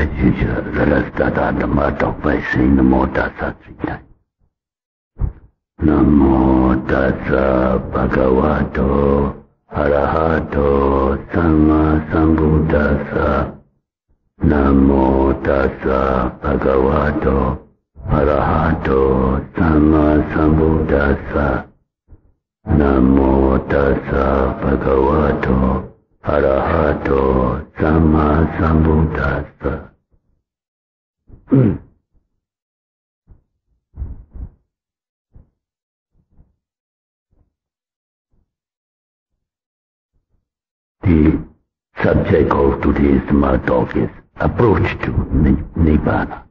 As usual, let us start our Dhamma talk by saying Namo Tassa 3 times. Namo Tassa Bhagavato Arahato Sama Sambuddhassa. Namo Tassa Bhagavato Arahato Sama Sambuddhassa. Namo Tassa Bhagavato Arahato Sama Sambuddhassa. The subject of today's Dhamma talk is approach to Nibbana.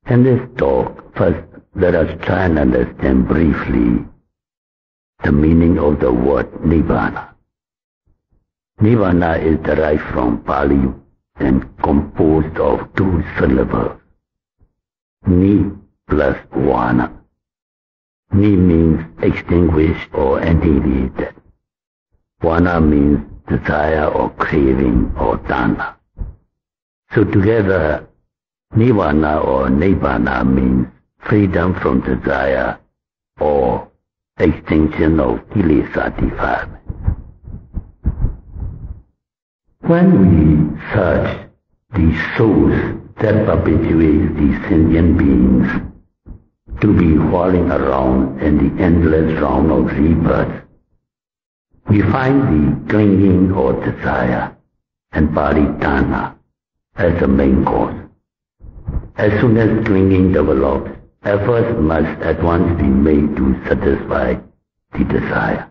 In this talk, first let us try and understand briefly the meaning of the word Nibbana. Nibbana is derived from Pali and composed of 2 syllables. Ni plus Vana. Ni means extinguished or annihilated. Vana means desire or craving or dana. So together, Nibbana or Nibbana means freedom from desire or extinction of kilesa defilement. When we search the source that perpetuates the sentient beings to be whirling around in the endless round of rebirth, we find the clinging or desire and paritana as the main cause. As soon as clinging develops, efforts must at once be made to satisfy the desire.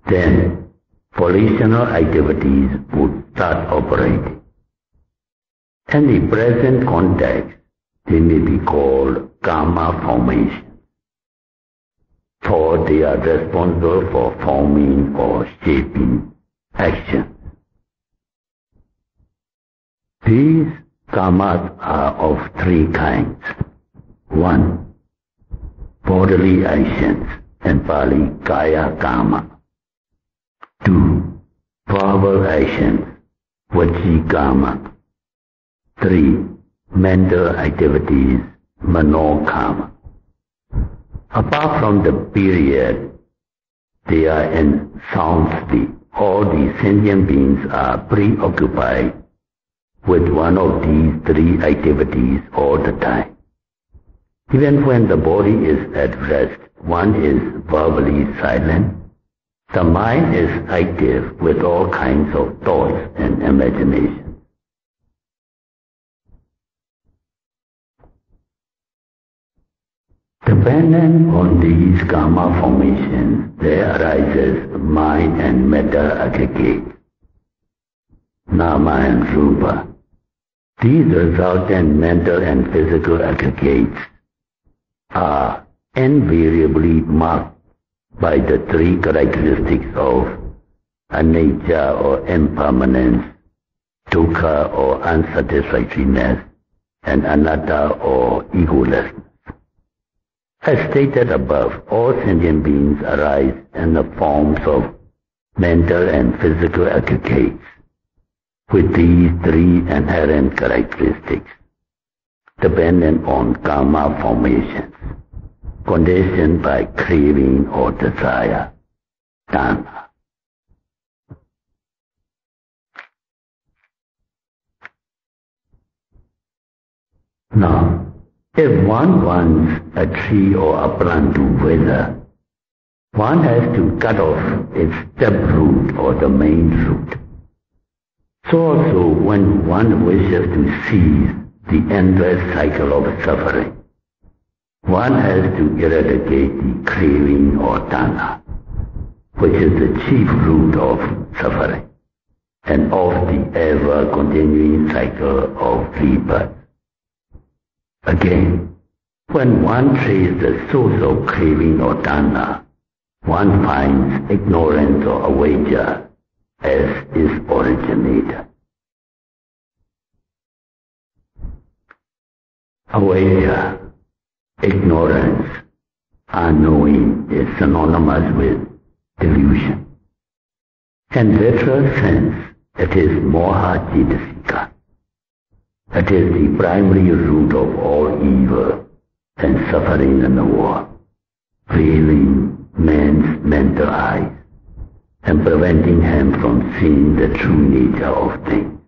Then, volitional activities would start operating. In the present context, they may be called karma formation, for they are responsible for forming or shaping actions. These karmas are of 3 kinds. 1. Bodily actions, in Pali kaya karma. 2. Verbal actions, vaci karma. 3. Mental activities, mano karma. Apart from the period they are in sound sleep, all the sentient beings are preoccupied with one of these 3 activities all the time. Even when the body is at rest, one is verbally silent. The mind is active with all kinds of thoughts and imagination. Dependent on these karma formations, there arises mind and matter aggregates, nama and rupa. These resultant mental and physical aggregates are invariably marked by the 3 characteristics of anicca or impermanence, dukkha or unsatisfactoriness, and anatta or egolessness. As stated above, all sentient beings arise in the forms of mental and physical aggregates with these 3 inherent characteristics, dependent on karma formations, conditioned by craving or desire, dana. Now, if one wants a tree or a plant to wither, one has to cut off its taproot or the main root. So also when one wishes to cease the endless cycle of suffering, one has to eradicate the craving or dana, which is the chief root of suffering and of the ever-continuing cycle of rebirth. Again, when one traces the source of craving or dana, one finds ignorance or avijja as its originator. Avijja, ignorance, unknowing is synonymous with delusion. In literal sense, it is moha citasika, It is the primary root of all evil and suffering in the world, veiling man's mental eyes and preventing him from seeing the true nature of things.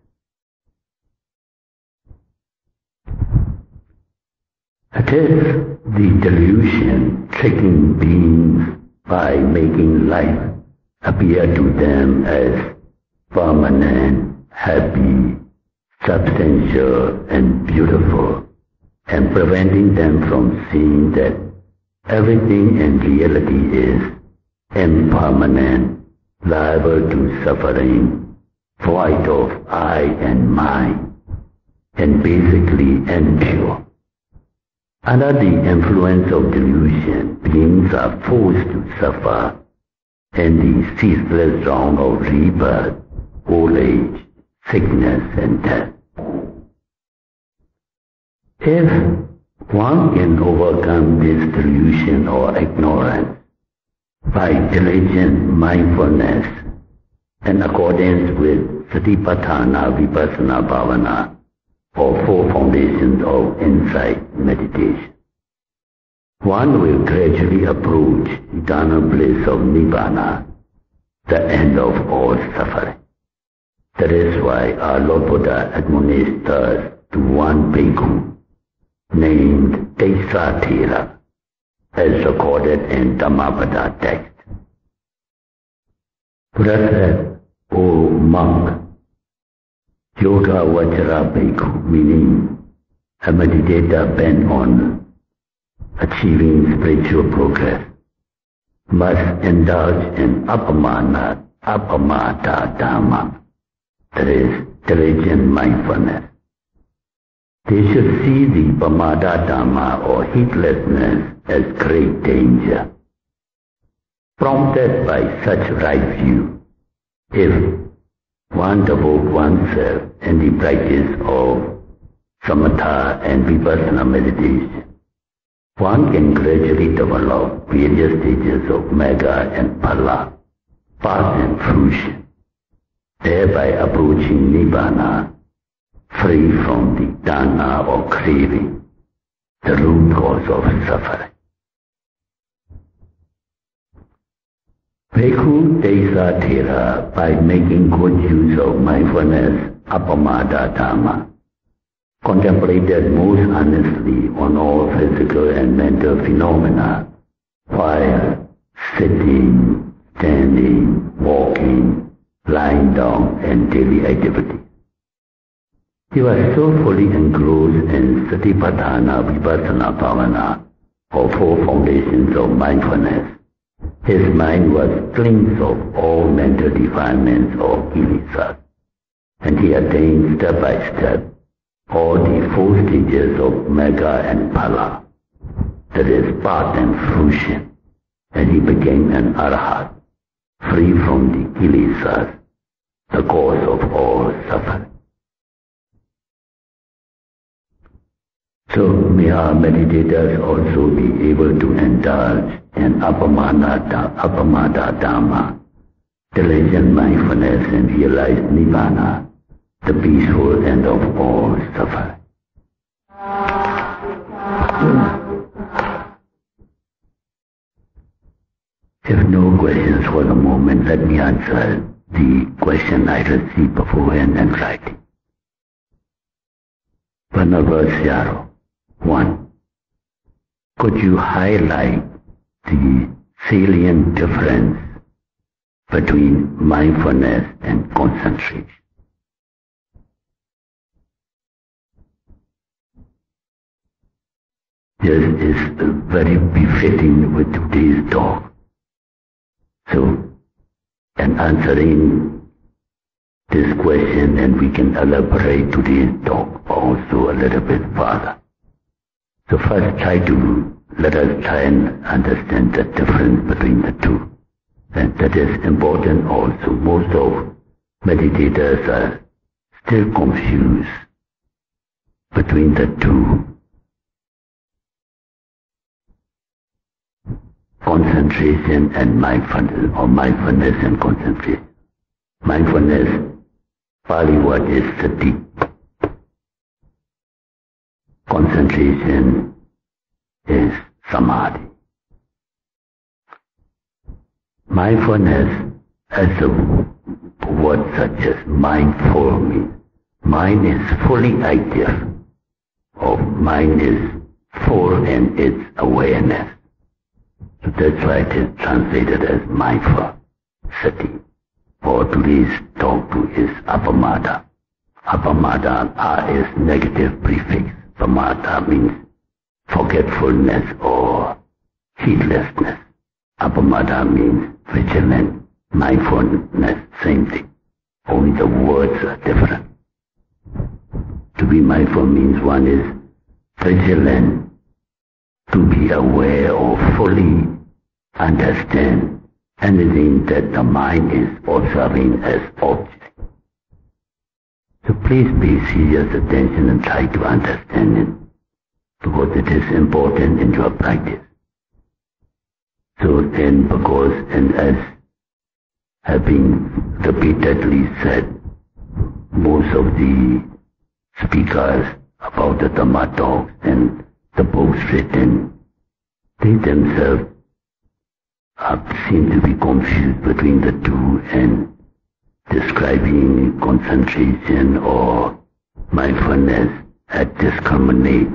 It is the delusion tricking beings by making life appear to them as permanent, happy, substantial and beautiful, and preventing them from seeing that everything in reality is impermanent, liable to suffering, void of I and mine, and basically impure. Under the influence of delusion, beings are forced to suffer in the ceaseless round of rebirth, old age, sickness and death. If one can overcome this delusion or ignorance by diligent mindfulness in accordance with Satipatthana Vipassana Bhavana, or four foundations of insight meditation, one will gradually approach eternal bliss of Nibbana, the end of all suffering. That is why our Lord Buddha admonished us to one bhikkhu named Tesathera, as recorded in Dhammapada text. Buddha said, O monk, Yoga Vajra Bhikkhu, meaning a meditator bent on achieving spiritual progress, must indulge in appamada dhamma, that is, diligent mindfulness. They should see the pamada dhamma or heedlessness as great danger. Prompted by such right view, if one devote oneself in the practice of samatha and vipassana meditation, one can gradually develop various stages of magga and phala, path and fruition, thereby approaching Nibbana, free from the dana or craving, the root cause of suffering. Bhikkhu Tesathera, by making good use of mindfulness, appamada dhamma, contemplated most earnestly on all physical and mental phenomena while sitting, standing, walking, lying down, and daily activity. He was so fully engrossed in Satipatthana Vipassana Bhavana, or four foundations of mindfulness. His mind was cleansed of all mental defilements or kilesas, and he attained step by step all the four stages of magga and phala, that is, path and fruition, and he became an arhat, free from the kilesas, the cause of all suffering. So may our meditators also be able to indulge in appamada dhamma, diligent mindfulness, and realize Nibbana, the peaceful end of all suffering. If no questions for the moment, let me answer the question I received beforehand in writing. Venerable Sayadaw, 1. Could you highlight the salient difference between mindfulness and concentration? This is very befitting with today's talk. So, in answering this question, and we can elaborate today's talk also a little bit further. So first let us try and understand the difference between the two. And that is important also. Most of meditators are still confused between the two. Concentration and mindfulness, or mindfulness and concentration. Mindfulness, Pali word is sati. concentration is samadhi. Mindfulness, as the word suggests, mindful means mind is fully active, or mind is full in its awareness. So that's why it is translated as mindful, sati. For today's talk is apamada. Apamada, is negative prefix. Pamada means forgetfulness or heedlessness. Apamada means vigilant, mindfulness, same thing. Only the words are different. To be mindful means one is vigilant, to be aware or fully understand anything that the mind is observing as object. So please pay serious attention and try to understand it, because it is important in your practice. So then, because, and as have been repeatedly said, most of the speakers about the Dhamma talks and the books written, they themselves seem to be confused between the two and describing concentration or mindfulness at discriminate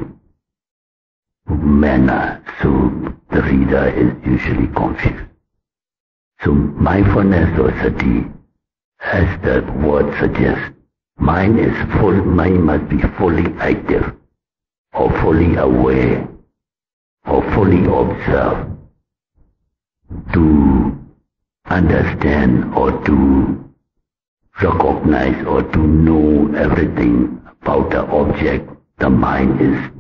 manner, so the reader is usually confused. So mindfulness or sati, as the word suggests, mind must be fully active or fully aware or fully observe to understand or to recognize or to know everything about the object the mind is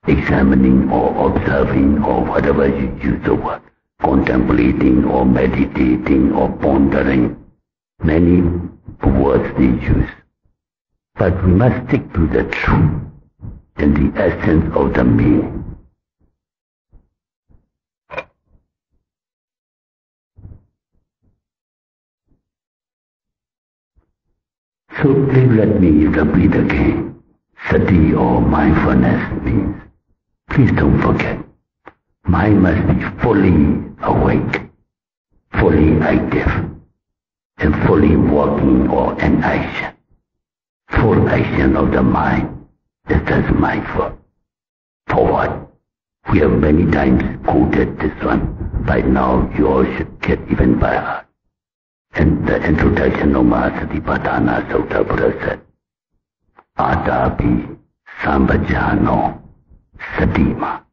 examining or observing, or whatever you use the word, contemplating or meditating or pondering. Many words they use. But we must stick to the truth and the essence of the meaning. So please let me repeat again. Sati or mindfulness means, please don't forget, mind must be fully awake, fully active, and fully working or in action. Full action of the mind is thus mindful. For what? We have many times quoted this one. By now you all should get even by heart. And the introduction of Mahasatipatthana Sutta Buddha said, Atapi Sambhajano Satima.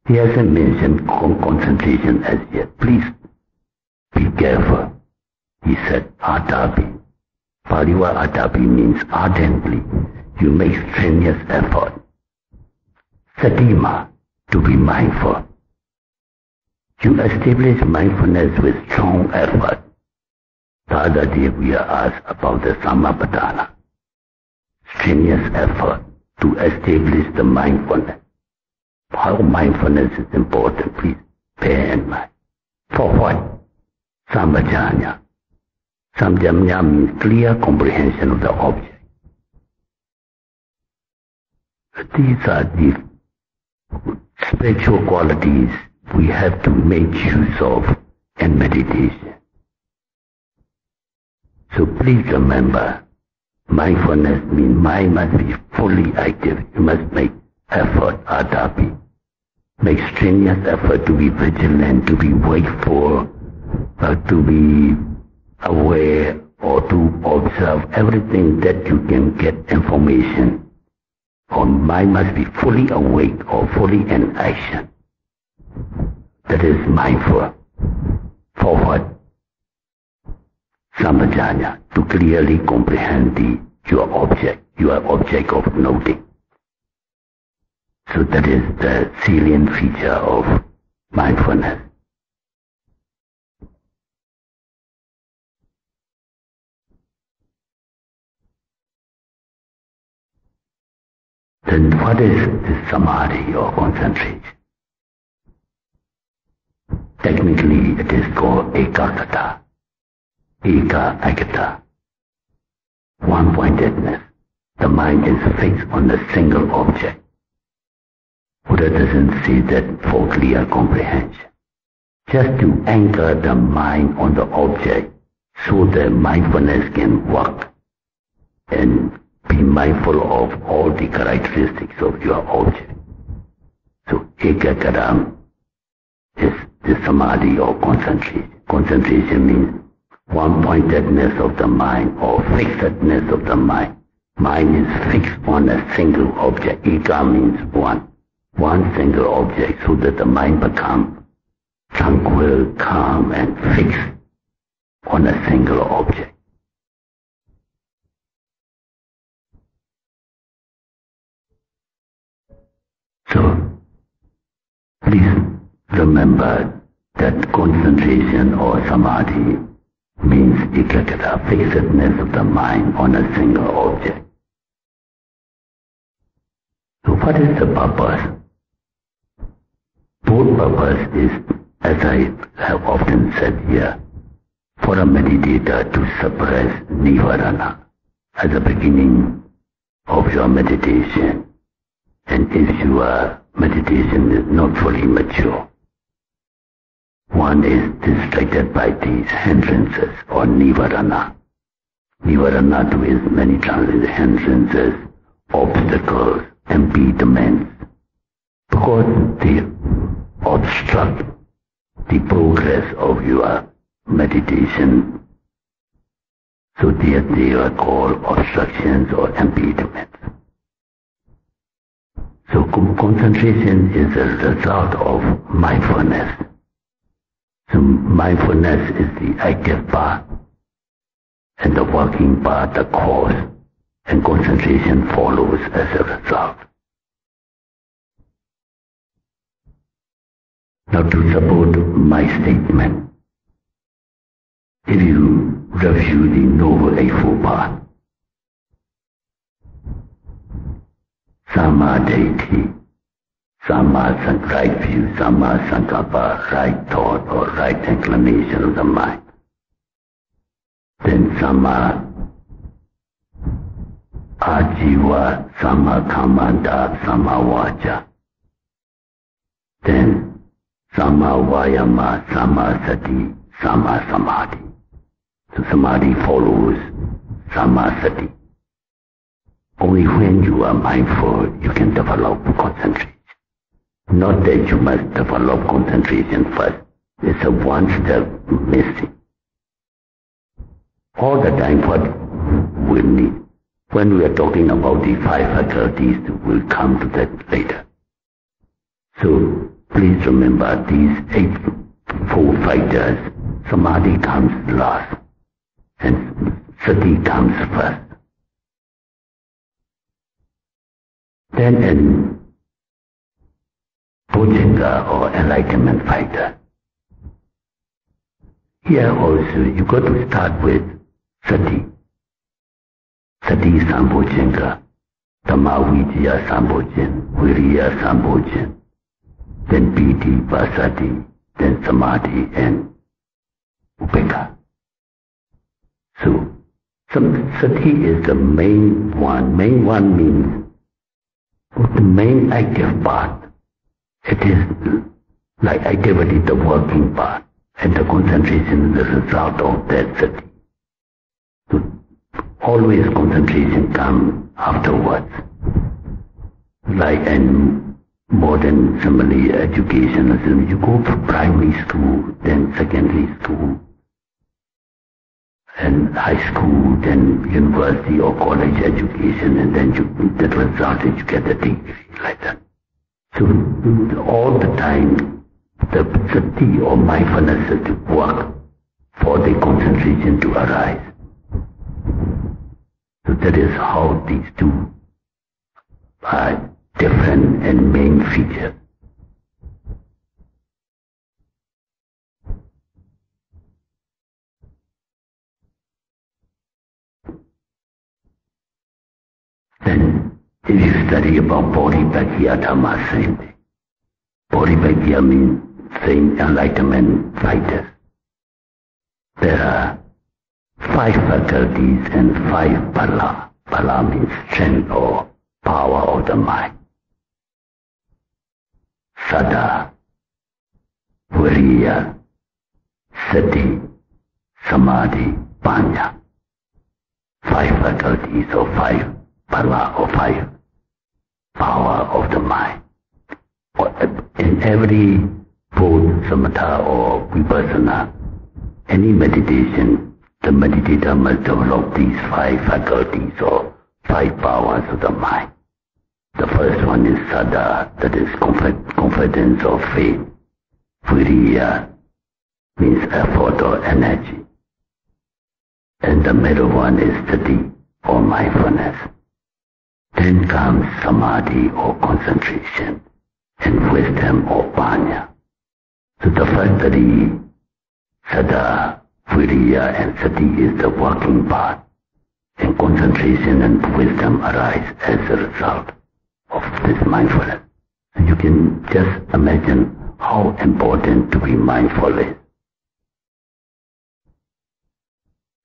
He hasn't mentioned concentration as yet. Please be careful. He said Atapi. Paliwa Atapi means ardently. You make strenuous effort. Satima, to be mindful. You establish mindfulness with strong effort. The other day we are asked about the Samapatthana. Strenuous effort to establish the mindfulness. How mindfulness is important, please bear in mind. For what? Sambhajanya. Sambhajanya means clear comprehension of the object. These are the spiritual qualities we have to make use of in meditation. So please remember, mindfulness means mind must be fully active. You must make effort, atapi. Make strenuous effort to be vigilant, to be wakeful, to be aware, or to observe everything that you can get information. Or mind must be fully awake or fully in action. That is mindful. For what? Sambhajanya, to clearly comprehend your object of noting. So that is the salient feature of mindfulness. Then what is this samadhi or concentration? Technically it is called ekagata, eka agata, one-pointedness, the mind is fixed on a single object. Buddha doesn't say that for clear comprehension. Just to anchor the mind on the object so that mindfulness can work and be mindful of all the characteristics of your object. So ekagara is the samadhi or concentration. Concentration means one-pointedness of the mind or fixedness of the mind. Mind is fixed on a single object. Eka means one single object, so that the mind becomes tranquil, calm, and fixed on a single object. So, please remember that concentration or samadhi means ekagara, fixedness of the mind on a single object. So what is the purpose? Both purpose is, as I have often said here, for a meditator to suppress Nibbana at the beginning of your meditation, and if your meditation is not fully mature, one is distracted by these hindrances or Nibbana. Nibbana too is many times hindrances, obstacles, impediments, because they obstruct the progress of your meditation. So they are called obstructions or impediments. So concentration is a result of mindfulness. So mindfulness is the active part, and the working part, the cause, and concentration follows as a result. Now to support my statement, if you review the Noble Eightfold Path, Samma Deity, Samma right view, Samma Sankappa, right thought or right inclination of the mind. Then Samma Ajiva, Samma Kamanta, Samma Vacha. Then Samma Vayama, Samma Sati, Samma Samadhi. So Samadhi follows Samma Sati. Only when you are mindful, you can develop concentration. Not that you must develop concentration first. It's a one step missing. All the time what we need. When we are talking about the five faculties, we'll come to that later. So please remember these eightfold factors. Samadhi comes last and Sati comes first. Then in Bojjhanga or enlightenment factor, here also you got to start with Sati. Sati Sambojjhanga, Dhamma Sambojjhana, Viriya Sambojjhana, then Piti, Pasati, then Samadhi and Upekkha. So Sati is the main one. Main one means the main active part. It is like activity, the working part, and the concentration is the result of that sati. So always concentration comes afterwards. Like in modern simile education, you go to primary school, then secondary school, and high school, then university or college education, and then the result is you get a degree like that. So all the time, the sati or mindfulness has to work for the concentration to arise. So that is how these two are different and main features. Then, if you study about Bodhipakya Dhamma, same thing. Bodhipakya means same enlightenment fighters. There are five faculties and five phala. Pala means strength or power of the mind. Sada, Viriya, Sati, Samadhi, Panya. 5 faculties or 5 pala or 5 power of the mind. In every both samatha or vipassana, any meditation, the meditator must develop these 5 faculties or 5 powers of the mind. The first one is sada, that is confidence or faith. Viriya means effort or energy. And the middle one is sati or mindfulness. Then comes samadhi or concentration, and wisdom or panya. So the first 3, sada, viriya and sati is the working part, and concentration and wisdom arise as a result of this mindfulness. So you can just imagine how important to be mindful is.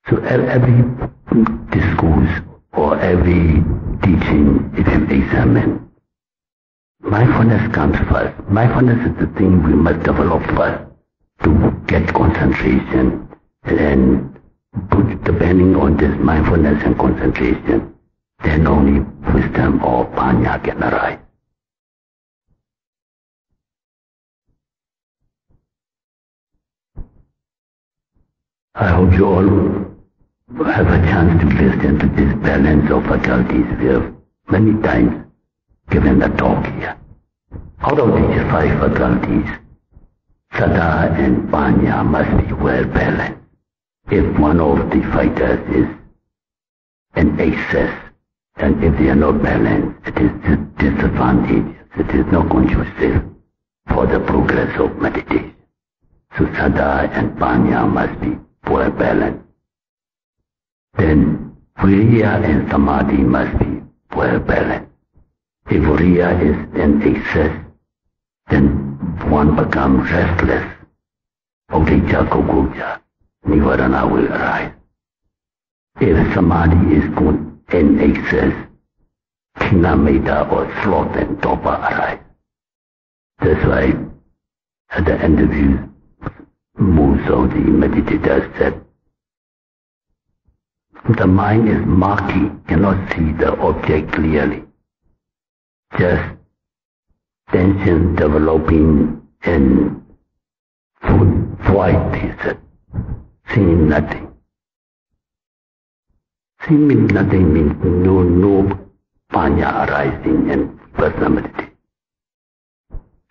So every discourse or every teaching, if you examine, mindfulness comes first. Mindfulness is the thing we must develop first to get concentration, and depending on this mindfulness and concentration, then only wisdom or panya can arise. I hope you all have a chance to listen to this balance of faculties. We have many times given a talk here. Out of these 5 faculties, sada and panya must be well balanced. If one of the fighters is in excess, and if they are not balanced, it is disadvantageous. It is not conducive for the progress of meditation. So sada and panya must be well balanced. Then viriya and samadhi must be well balanced. If viriya is in excess, then one becomes restless. Odija koguja, nivarana will arise. If samadhi is good in excess, khinameta or sloth and topa arise. That's why at the end of most of the meditators said, the mind is murky, cannot see the object clearly. Just tension developing in void, he said, seeing nothing. Seeing nothing means no panya arising in personal meditation.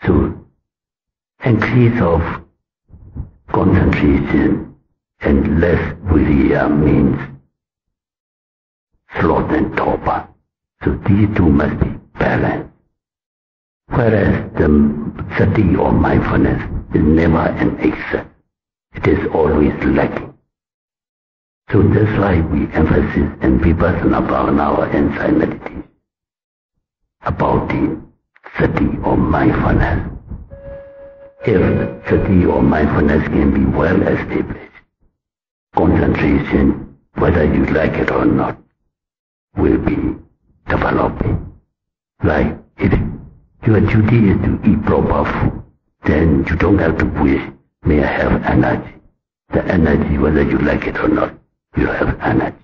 So, increase of concentration and less viriya means sloth and topa. So these two must be balanced. Whereas the sati or mindfulness is never in excess. It is always lacking. So that's why we emphasize in vipassana bhavana or insight meditation about the sati or mindfulness. If sati or mindfulness can be well established, concentration, whether you like it or not, will be developing. Like if your duty is to eat proper food, then you don't have to wish, may I have energy. The energy, whether you like it or not, you have energy.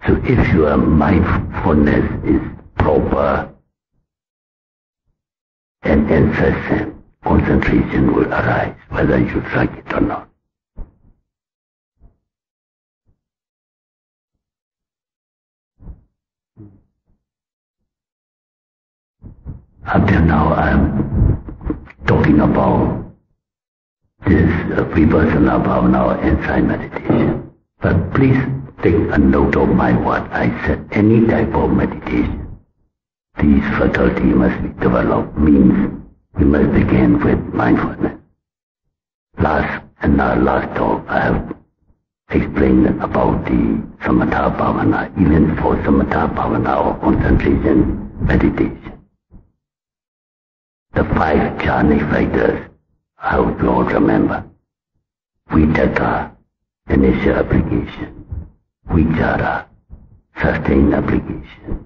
So if your mindfulness is proper and incessant, concentration will arise, whether you like it or not. Up till now I am talking about this vipassana bhavana or insight meditation. But please take a note of my word. I said any type of meditation, these faculties must be developed, means we must begin with mindfulness. In our last talk I have explained about the samatha bhavana, even for samatha bhavana or concentration meditation. The 5 jhanic factors, I hope you all remember. Vitaka, initial application. Vichara, sustained application.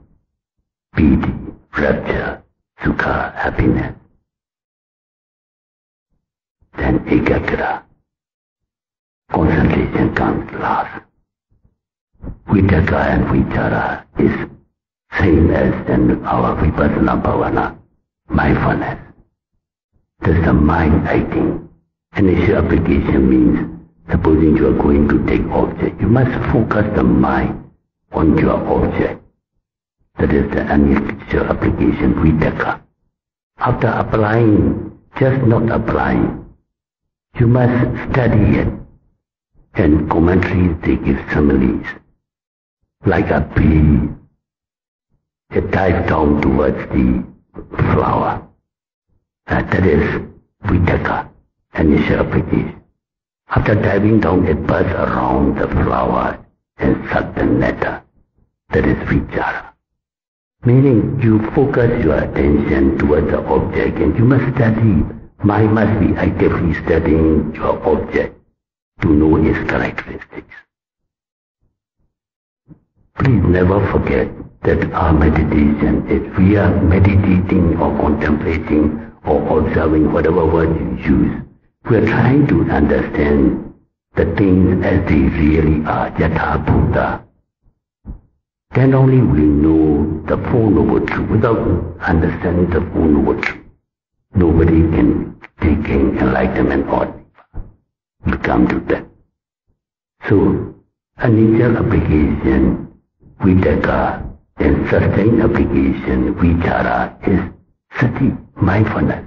Piti, rapture, sukha, happiness. Then ekagra, concentration comes last. Vitakka and vichara is same as in our vipassana bhavana, mindfulness. That's the mind acting. Initial application means, supposing you are going to take object, you must focus the mind on your object. That is the initial application, vitakka. After applying, just not applying, you must study it. And commentaries, they give similes. Like a bee, it dives down towards the flower. That is vitakka, initial application. After diving down, it buzzes around the flower and sucks the nectar. That is vichara. Meaning you focus your attention towards the object and you must study. Mind must be actively studying your object to know its characteristics. Please never forget that our meditation is we are meditating or contemplating or observing, whatever word you use. We are trying to understand the things as they really are, yatha bhuta. Then only we know the Four Noble Truths. Without understanding the Four Noble Truths, nobody can take enlightenment or come to that. So, initial application, vitakka, and sustained application, vichara, is sati, mindfulness.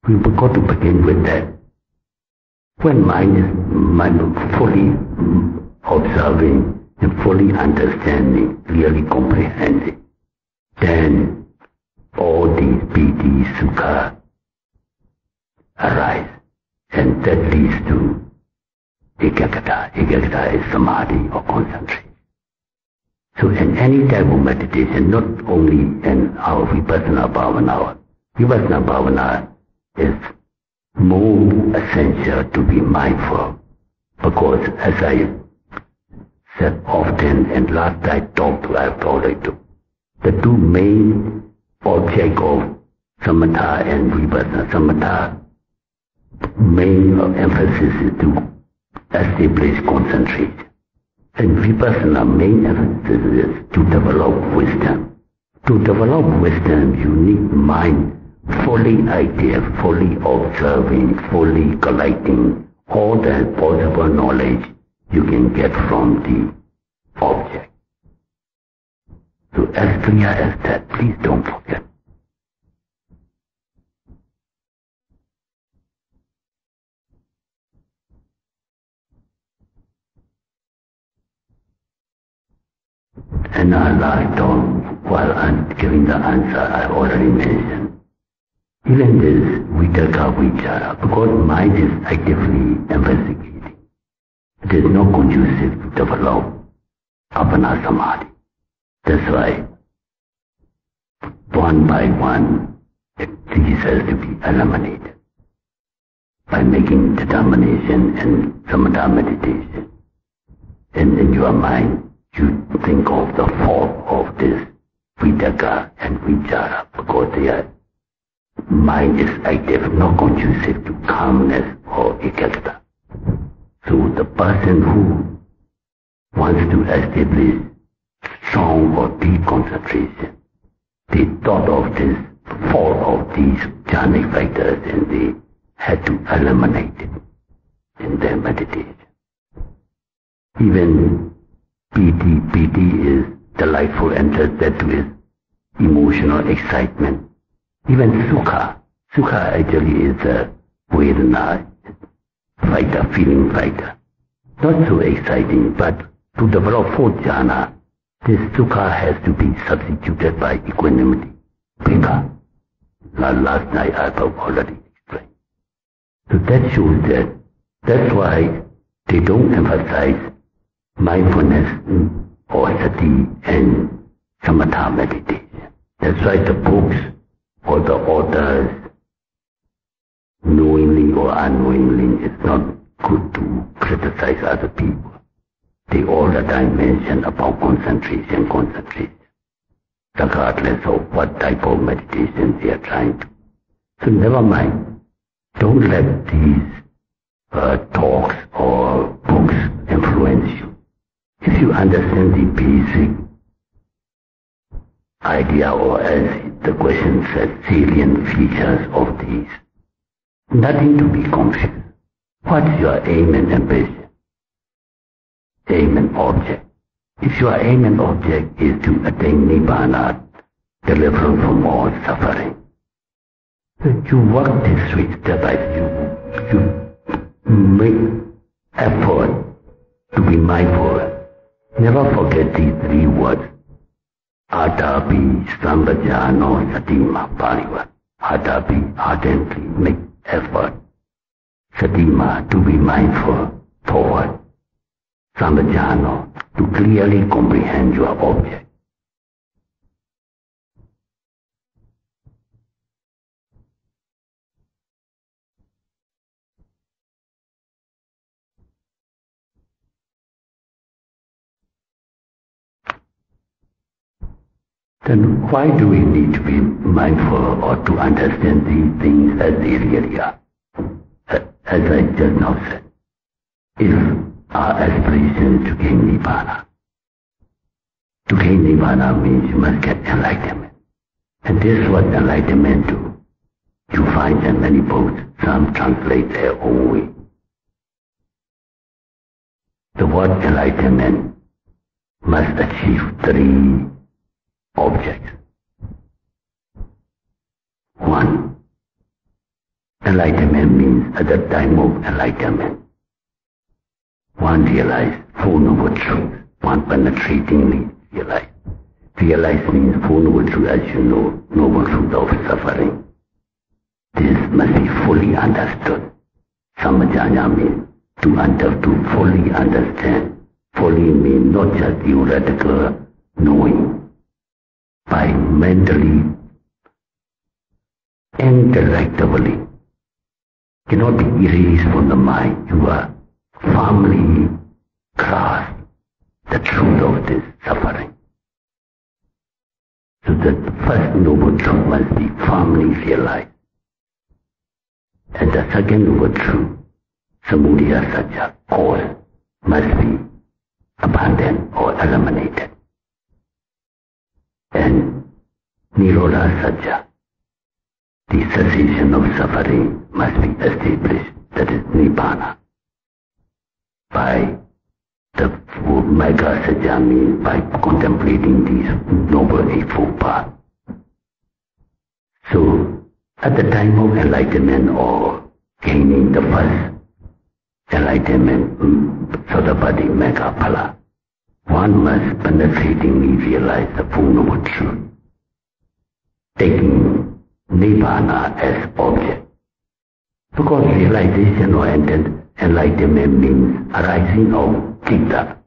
We've got to begin with that. When mind is fully observing and fully understanding, really comprehending, then all these piti, sukha arise, and that leads to ekaggata. Ekaggata is samadhi or concentration. So in any type of meditation, not only in our vipassana bhavana, vipassana bhavana is more essential to be mindful, because as I said often, and last I have told it to, the two main objects of samatha and vipassana. Samatha, main emphasis is to establish concentration. And vipassana, main emphasis is to develop wisdom. To develop wisdom, you need mind fully active, fully observing, fully collecting all the possible knowledge you can get from the object. So as clear as that, please don't forget. And I thought, while I'm giving the answer I already mentioned, even this vitakka vichara, because mind is actively investigating, it is not conducive to develop apana samadhi. That's why, one by one, these has to be eliminated by making determination and samatha meditation. And in your mind, you think of the fault of this vitakka and vichara, because their mind is active, not conducive to calmness or ekaggata. So the person who wants to establish strong or deep concentration, they thought of this fault of these jhanic factors and they had to eliminate it in their meditation. Even piti is delightful and that too is emotional excitement. Even sukha actually is a vedana fighter, feeling fighter. Not so exciting, but to develop fourth jhana, this sukha has to be substituted by equanimity, vibha. Last night I've already explained. So that shows that, that's why they don't emphasize mindfulness or sati and samatha meditation. That's why the books or the authors, knowingly or unknowingly, it's not good to criticize other people. they all the time mention about concentration, regardless of what type of meditation they are trying to. So never mind. Don't let these talks or books influence you. If you understand the basic idea, or as the question says, salient features of these, nothing to be confused. What's your aim and ambition? Aim and object. If your aim and object is to attain Nibbana, deliverance from all suffering, you work this way step by step. You make effort to be mindful. Never forget these three words. Adapi, Sambhajano, Satima, Pali word. Adapi, ardently make effort. Satima, to be mindful, forward. Sambhajano, to clearly comprehend your object. Then why do we need to be mindful or to understand these things as they really are? As I just now said, if our aspiration is to gain Nibbana, to gain Nibbana means you must get enlightenment. And this is what enlightenment do. You find in many books, some translate their own way. The word enlightenment must achieve three objects. One, enlightenment means at the time of enlightenment, one realizes full noble truth, one penetratingly realizes. Realize means full noble truth, as you know, noble truth of suffering. This must be fully understood. Samajanya means to fully understand. Fully means not just theoretical knowing. By mentally, intellectually, cannot be erased from the mind. You are firmly grasp the truth of this suffering. So the first noble truth must be firmly realized. And the second noble truth, samudaya satya, cause, must be abandoned or eliminated. And nirodha satya, the cessation of suffering, must be established, that is Nibbana. By the mega satya means by contemplating these noble eightfold paths. So, at the time of enlightenment or gaining the first enlightenment, Sodapati mega phala, one must penetratingly realize the full noble truth, taking Nibbana as object. Because realization or enlightenment means arising of citta.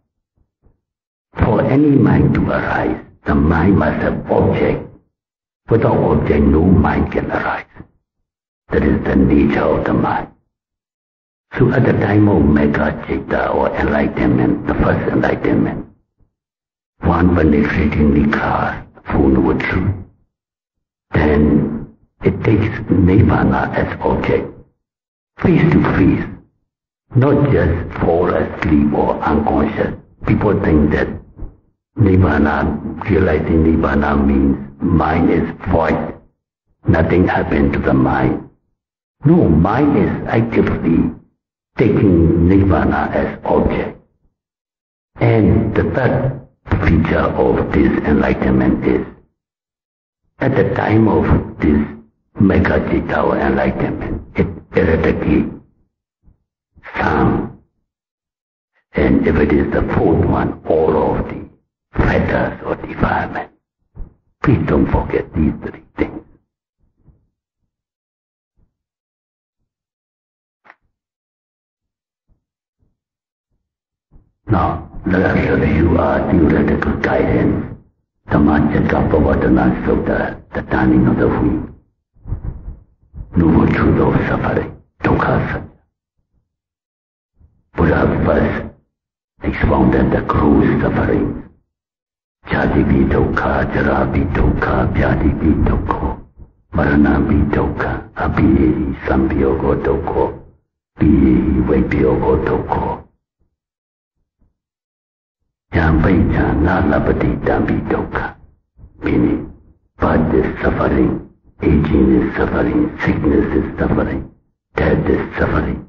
For any mind to arise, the mind must have object. Without object, no mind can arise. That is the nature of the mind. So at the time of mega citta or enlightenment, the first enlightenment, one penetratingly grasps full noble truth. Then it takes Nibbana as object, face to face, not just fall asleep or unconscious. People think that Nibbana, realizing Nibbana means mind is void, nothing happened to the mind. No, mind is actively taking Nibbana as object. And the third feature of this enlightenment is, at the time of this mega citta or enlightenment, it eradicates some, and if it is the fourth one, all of the fetters or defilement. Please don't forget these three things. Now, let us review our theoretical guidance. Dhammacakkappavattana Sutta, the turning of the wheel. Noble truth of suffering, dukkha satya. Buddha first expounded the gross sufferings. Jati dukkha, jara dukkha, vyadi dukkha, marana dukkha, abhiyehi sambhyogo dukkha, biyehi vaibhyogo dukkha. Jambaija nalabati dambi dukkha, meaning birth is suffering, aging is suffering, sickness is suffering, death is suffering.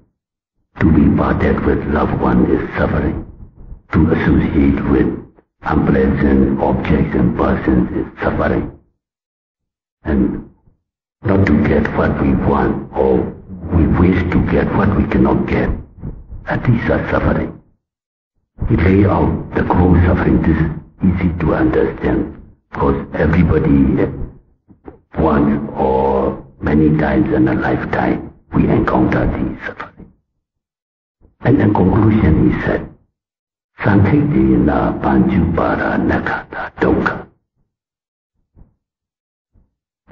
To be parted with loved one is suffering. To associate with unpleasant objects and persons is suffering. And not to get what we want, or we wish to get what we cannot get, and these are suffering. We lay out the gross suffering. This is easy to understand because everybody once or many times in a lifetime we encounter these suffering. And in conclusion he said, Sankhidena Panchupara Nakata Dukkha.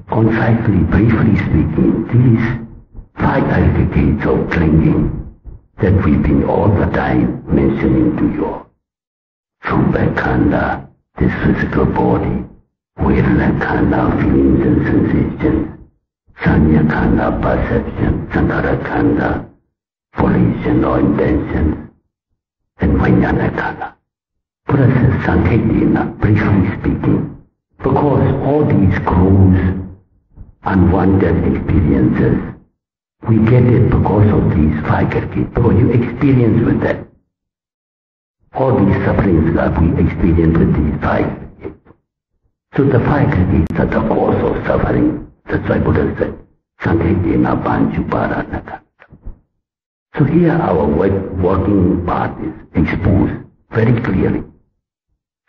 Concisely, briefly speaking, these 5 aggregates of clinging that we've been all the time mentioning to you. Rupa-khanda, this physical body, Vedana-khanda, feelings and sensations, Sanya-khanda, perception, Sankhara-khanda, volition or intentions, and Vijnana-khanda. Buddha says Sankhidena, briefly speaking, because all these gross, unwanted experiences, we get it because of these 5 aggregates, because you experience with that. All these sufferings that we experience with these 5 aggregates. So the 5 aggregates are the cause of suffering. That's why Buddha said, Sankhidena Panchupara Nakata. So here our working path is exposed very clearly.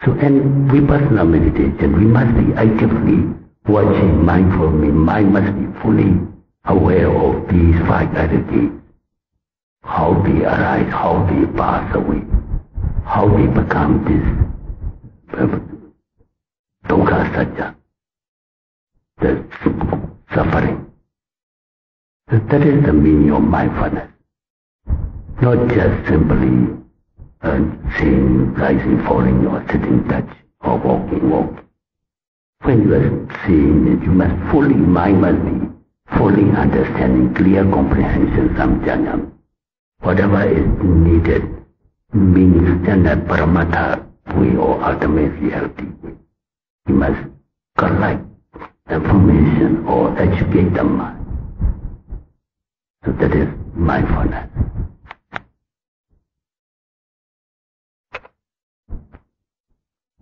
So in Vipassana meditation, we must be actively watching mindful. Mind must be fully aware of these 5 aggregates, how they arise, how they pass away, how they become this dukkha satya, the suffering. So that is the meaning of mindfulness. Not just simply seeing, rising, falling, or sitting, touch, or walking. When you are seeing it, you must fully, mind must be fully understanding, clear comprehension, samjnana. Whatever is needed means in a paramata way or ultimate reality way. You must collect information or educate the mind. So that is mindfulness.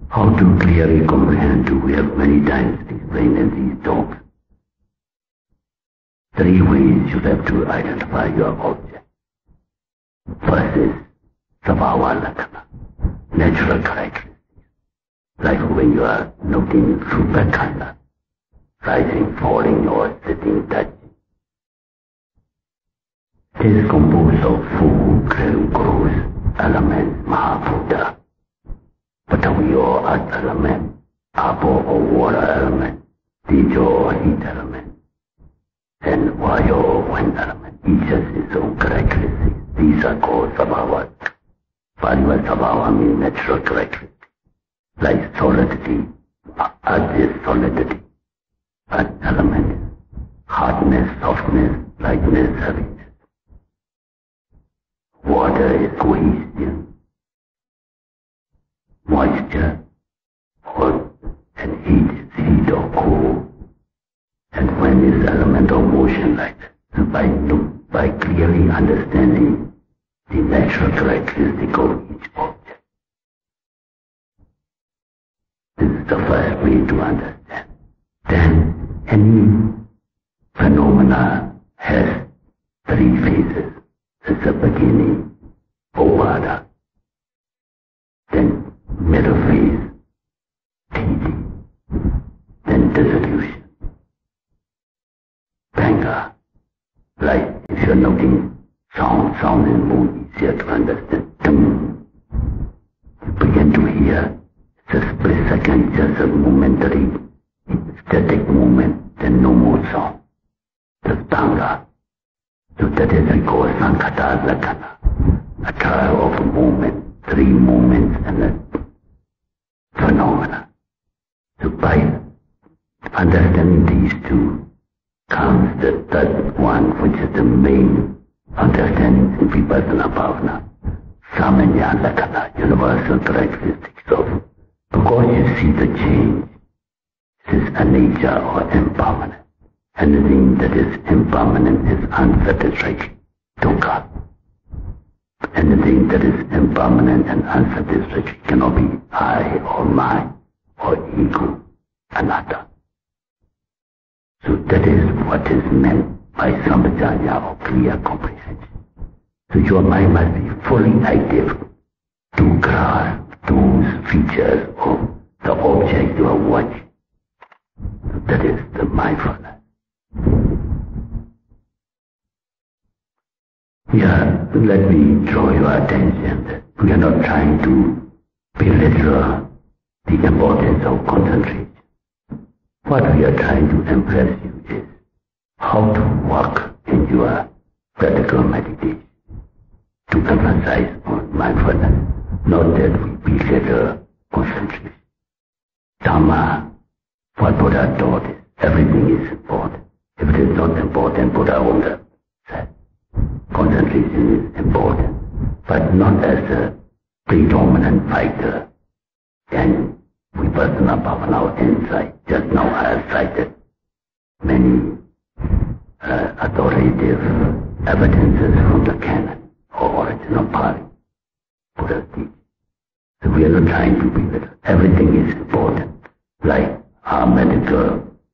How to clearly comprehend, we have many times explained in these talks. 3 ways you have to identify your object. First is sabhava lakkhana, natural characteristics. Like when you are noting rupa-khanda, rising, falling, or sitting, touching. It is composed of 4 gross elements, Mahabhuta, Patavi or earth element, Apo or water element, Tejo or heat element, and Vayu or wind element. Each has its own characteristics. These are called sabhava. Pariva sabhava means natural characteristics. Like solidity, earth is solidity. Earth element is hardness, softness, lightness, heaviness. Water is cohesion, moisture, and heat is heat or cold. And when is element of motion like that. So by clearly understanding the natural characteristic of each object. This is the first way to understand. Then any phenomena has 3 phases. It's the beginning, Ovada, then middle phase, Titi, then dissolution. Banga, like if you're noting sound is more easier to understand. You begin to hear, it's a split second, just a momentary, static moment, then no more sound. That's Banga. So that is called Sankhata Lakkhana, a trial of a moment, three moments and a phenomena. So by understanding these two comes the third one, which is the main understanding in Vipassana Bhavana, Samanya Lakkhana, universal characteristics of, because you see the change, this is a nature or impermanent. Anything that is impermanent is unsatisfactory, dukkha. Anything that is impermanent and unsatisfactory cannot be I or mine or ego, anatta. So that is what is meant by sampajanya or clear comprehension. So your mind must be fully active to grasp those features of the object you are watching. So that is the mindfulness. Yeah, let me draw your attention that we are not trying to belittle the importance of concentration. What we are trying to impress you is how to work in your practical meditation, to emphasize on mindfulness, not that we belittle concentration. Dhamma, what Buddha taught is everything is important. If it is not important, Buddha won't have said. Concentration is important, but not as a predominant factor. And Vipassana Bhavana insight. Just now I have cited many authoritative evidences from the canon or original Pali, Buddha's teaching. So we are not trying to be better. Everything is important. Like our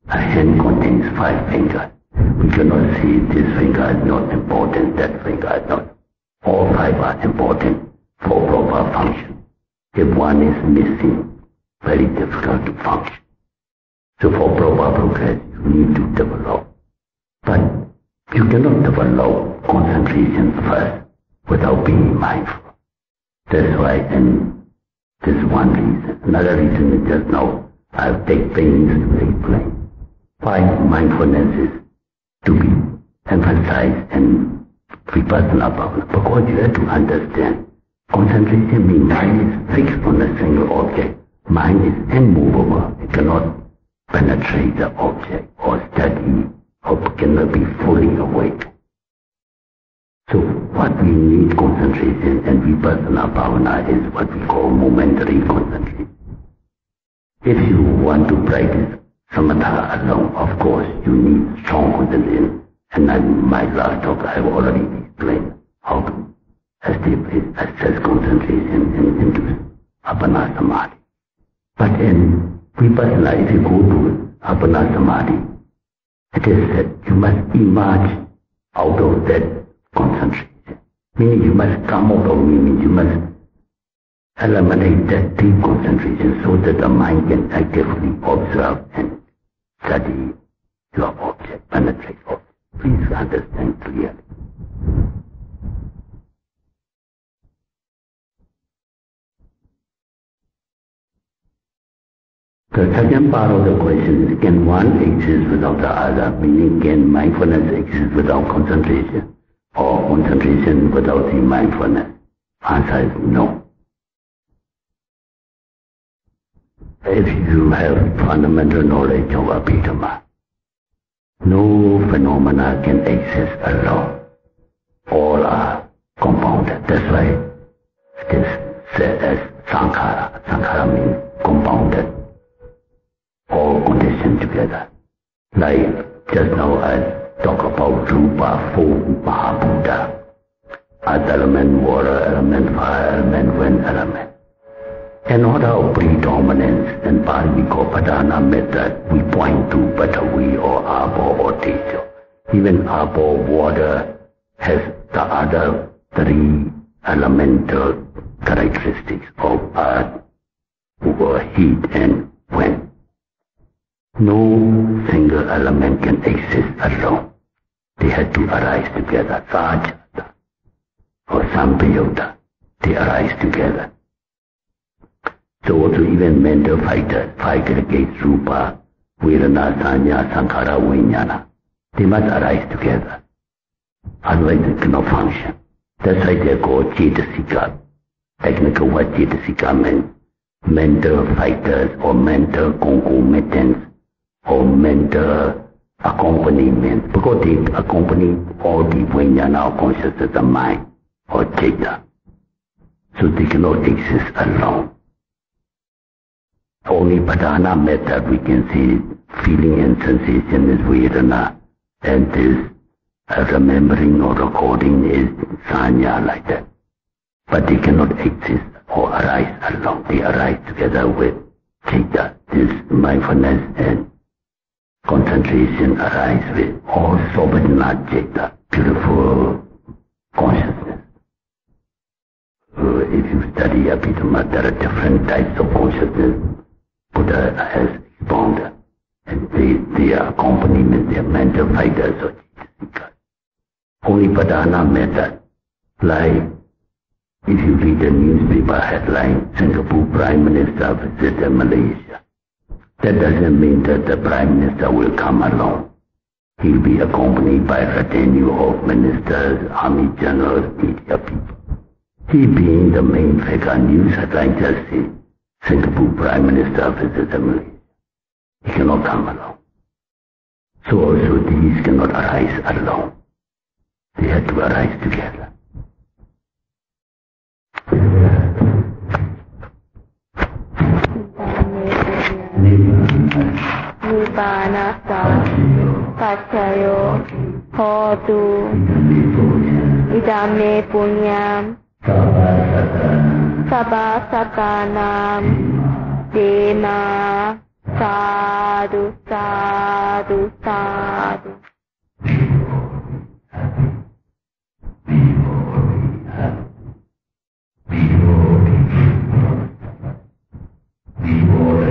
a hand contains 5 fingers. We cannot see this finger is not important, that finger is not. All 5 are important for proper function. If one is missing, very difficult to function. So for proper progress, you need to develop. But you cannot develop concentration first without being mindful. That's why, and this is one reason. Another reason is just now I've taken pains to explain why mindfulness is to be emphasized in Vipassana Bhavana, because you have to understand concentration means mind is fixed on a single object. Mind is immovable. It cannot penetrate the object or study or cannot be fully awake. So what we need concentration in Vipassana Bhavana is what we call momentary concentration. If you want to practice samatha alone, of course, you need strong concentration. And in my last talk, I have already explained how to establish access concentration into Appana Samadhi. But in Vipassana, if you go to Appana Samadhi, it is said you must emerge out of that concentration. Meaning you must come out of meaning, you must eliminate that deep concentration so that the mind can actively observe and study your object, penetrate object. Please understand clearly. The second part of the question is, can one exist without the other? Meaning, can mindfulness exist without concentration? Or concentration without the mindfulness? Answer is no. If you have fundamental knowledge of Abhidhamma, no phenomena can exist alone. All are compounded. That's why it is said as sankhara. Sankhara means compounded, all conditioned together. Like just now I talk about Rupa, 4 Mahabuddha, earth element, water element, fire element, wind element. In order of predominance, in Pali we call Padana method, we point to Patavi or Abo or Tejo. Even Abo, water, has the other 3 elemental characteristics of earth, heat and wind. No single element can exist alone. They have to arise together. Sajata or Sampayutta, they arise together. So also even mental fighters fight against Rupa, Vedana, Sanya, Sankhara, Vijnana. They must arise together. Otherwise they cannot function. That's why they are called Cetasika. technical Vajitasika means mental fighters or mental concomitants or mental accompaniment, because they accompany all the vijnana or consciousness of mind or citta. So they cannot exist alone. Only Padana method we can see feeling and sensation is Vedana, and this remembering or recording is Sanya, like that. But they cannot exist or arise alone. They arise together with citta. This mindfulness and concentration arise with all Sobhadana citta, beautiful consciousness. If you study Abhidhamma, there are different types of consciousness Buddha has expounded, and they are accompaniment, they are mental fighters or Jitasikas. Only Padana method, like if you read the newspaper headline, Singapore Prime Minister visited Malaysia, that doesn't mean that the Prime Minister will come alone. He'll be accompanied by a retinue of ministers, army generals, media people. He being the main figure, news headline just say, Singapore Prime Minister visited Malaysia. He cannot come alone. So also these cannot arise alone. They have to arise together. Nibbana Pachayo Hotu Idame Punyam Sabbasakanam Dema Sadhu Sadhu Sadhu. Before